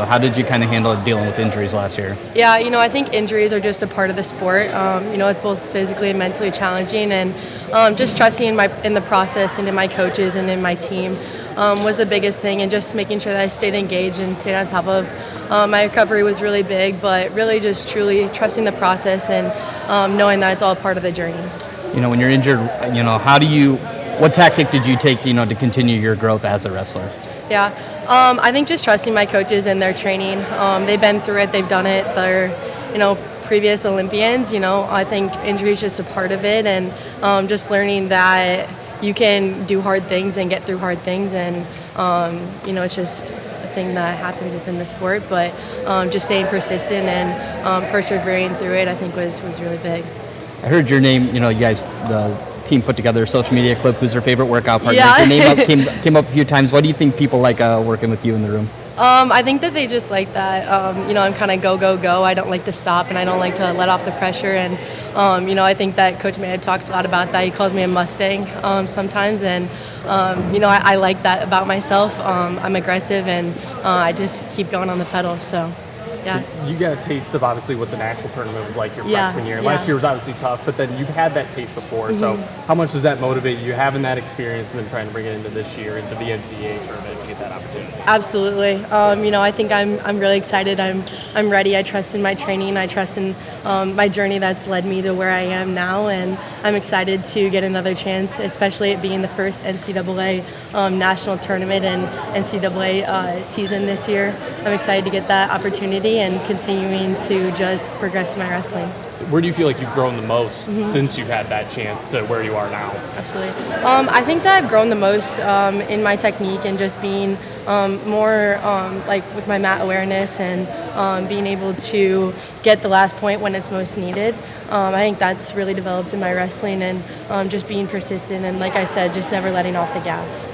How did you kind of handle dealing with injuries last year? Yeah, I think injuries are just a part of the sport. It's both physically and mentally challenging, and just trusting in the process and in my coaches and in my team was the biggest thing, and just making sure that I stayed engaged and stayed on top of my recovery was really big, but really just truly trusting the process and knowing that it's all part of the journey. When you're injured, what tactic did you take, to continue your growth as a wrestler? Yeah, I think just trusting my coaches and their training. They've been through it, they've done it. They're, previous Olympians. I think injury is just a part of it, and just learning that you can do hard things and get through hard things, and it's just a thing that happens within the sport. But just staying persistent and persevering through it, I think was really big. I heard your name. You guys, the team put together a social media clip. Who's their favorite workout partner? Yeah. Your name came up a few times. What do you think people like working with you in the room? I think that they just like that. I'm kind of go. I don't like to stop, and I don't like to let off the pressure. And I think that Coach Mayo talks a lot about that. He calls me a Mustang sometimes, and I like that about myself. I'm aggressive, and I just keep going on the pedal. So. Yeah. So you got a taste of obviously what the national tournament was like your Yeah, freshman year. yeah. Last year was obviously tough, but then you've had that taste before. So how much does that motivate you, having that experience and then trying to bring it into this year, into the NCAA tournament, and get that opportunity? Absolutely. I think I'm really excited. I'm ready. I trust in my training. I trust in my journey that's led me to where I am now, and I'm excited to get another chance, especially it being the first NCAA national tournament and NCAA season this year. I'm excited to get that opportunity and continuing to just progress in my wrestling. So where do you feel like you've grown the most since you've had that chance to where you are now? Absolutely. I think that I've grown the most in my technique and just being more like with my mat awareness and being able to get the last point when it's most needed. I think that's really developed in my wrestling, and just being persistent and, like I said, just never letting off the gas.